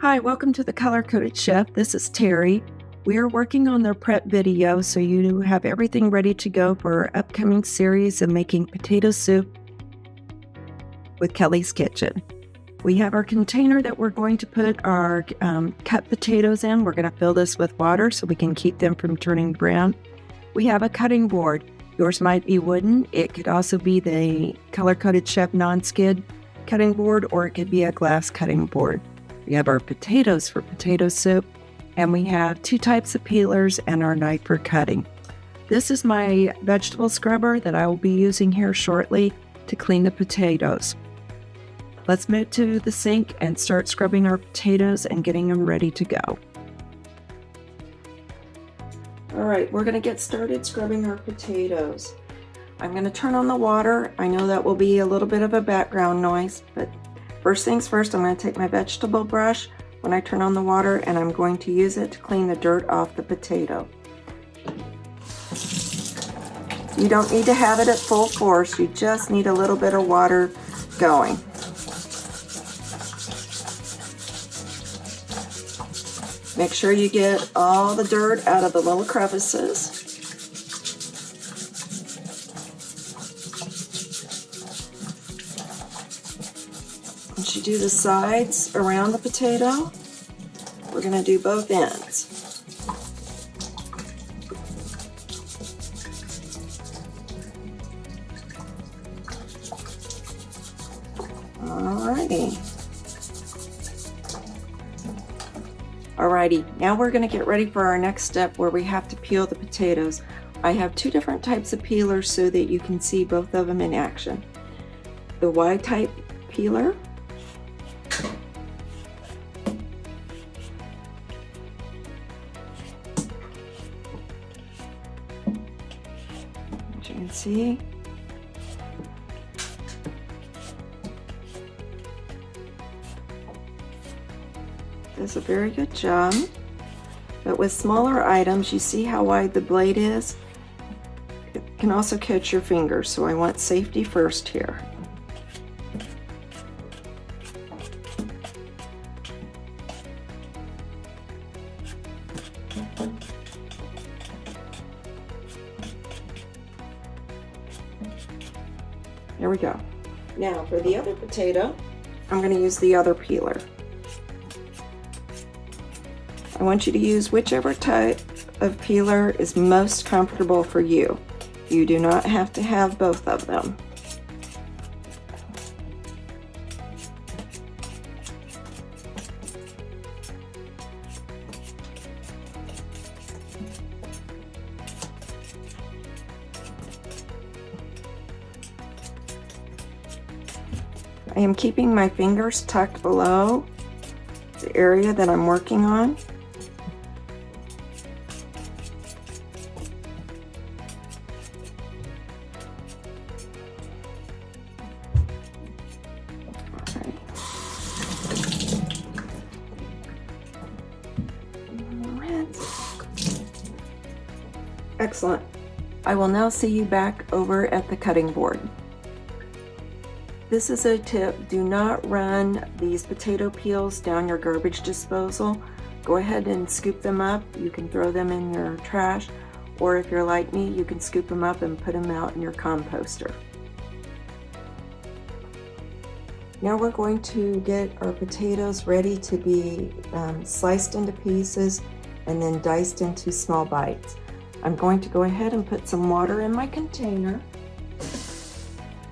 Hi, welcome to the Color Coded Chef. This is Terry. We are working on their prep video, so you have everything ready to go for our upcoming series of making potato soup with Kelly's Kitchen. We have our container that we're going to put our cut potatoes in. We're going to fill this with water so we can keep them from turning brown. We have a cutting board. Yours might be wooden. It could also be the Color Coded Chef non-skid cutting board, or it could be a glass cutting board. We have our potatoes for potato soup, and we have 2 types of peelers and our knife for cutting. This is my vegetable scrubber that I will be using here shortly to clean the potatoes. Let's move to the sink and start scrubbing our potatoes and getting them ready to go. All right, we're going to get started scrubbing our potatoes. I'm going to turn on the water. I know that will be a little bit of a background noise, but first things first, I'm going to take my vegetable brush when I turn on the water, and I'm going to use it to clean the dirt off the potato. You don't need to have it at full force. You just need a little bit of water going. Make sure you get all the dirt out of the little crevices. Once you do the sides around the potato, we're going to do both ends. Alrighty, now we're going to get ready for our next step where we have to peel the potatoes. I have 2 different types of peelers so that you can see both of them in action. The Y-type peeler, as you can see, does a very good job, but with smaller items, you see how wide the blade is? It can also catch your fingers, so I want safety first here. There we go. Now for the other potato, I'm going to use the other peeler. I want you to use whichever type of peeler is most comfortable for you. You do not have to have both of them. I am keeping my fingers tucked below the area that I'm working on. Excellent. I will now see you back over at the cutting board. This is a tip. Do not run these potato peels down your garbage disposal. Go ahead and scoop them up. You can throw them in your trash, or if you're like me, you can scoop them up and put them out in your composter. Now we're going to get our potatoes ready to be sliced into pieces and then diced into small bites. I'm going to go ahead and put some water in my container.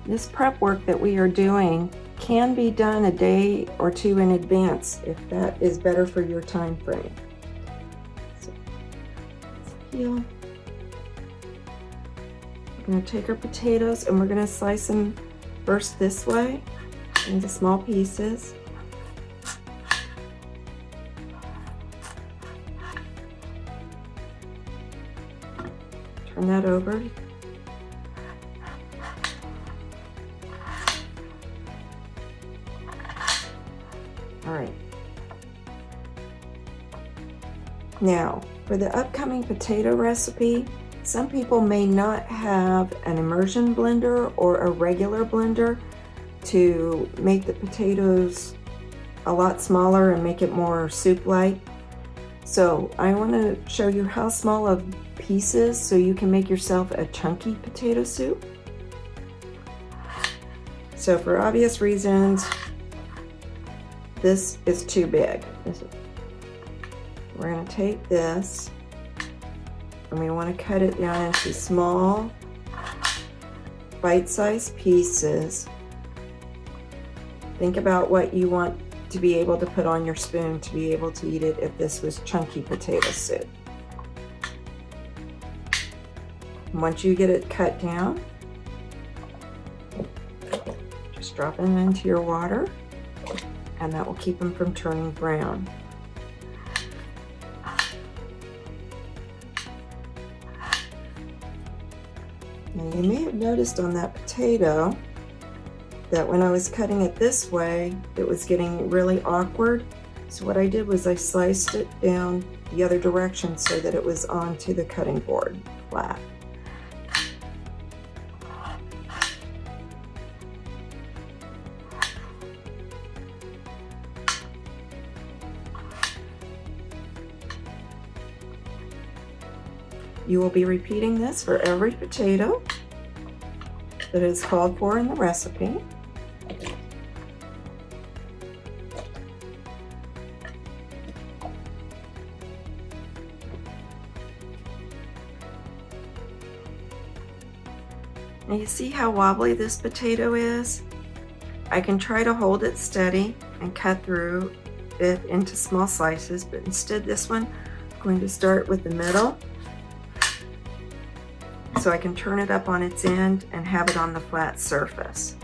This prep work that we are doing can be done a day or 2 in advance if that is better for your time frame. So, peel. We're going to take our potatoes and we're going to slice them first this way into small pieces. Turn that over. All right. Now, for the upcoming potato recipe, some people may not have an immersion blender or a regular blender to make the potatoes a lot smaller and make it more soup-like. So I want to show you how small of pieces so you can make yourself a chunky potato soup. So for obvious reasons, this is too big. We're going to take this and we want to cut it down into small, bite-sized pieces. Think about what you want to be able to put on your spoon to be able to eat it if this was chunky potato soup. Once you get it cut down, just drop them into your water and that will keep them from turning brown. Now you may have noticed on that potato that when I was cutting it this way, it was getting really awkward. So what I did was I sliced it down the other direction so that it was onto the cutting board flat. You will be repeating this for every potato that is called for in the recipe. Now you see how wobbly this potato is? I can try to hold it steady and cut through it into small slices, but instead this one, I'm going to start with the middle so I can turn it up on its end and have it on the flat surface.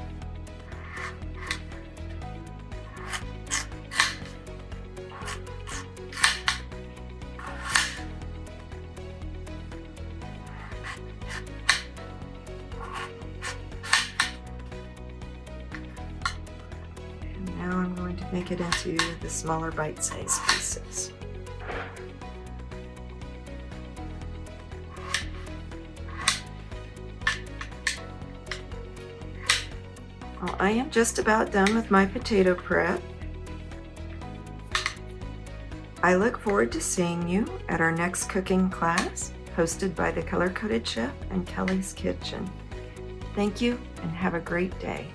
And now I'm going to make it into the smaller bite-sized pieces. Well, I am just about done with my potato prep. I look forward to seeing you at our next cooking class, hosted by the Color Coded Chef and Kelly's Kitchen. Thank you and have a great day.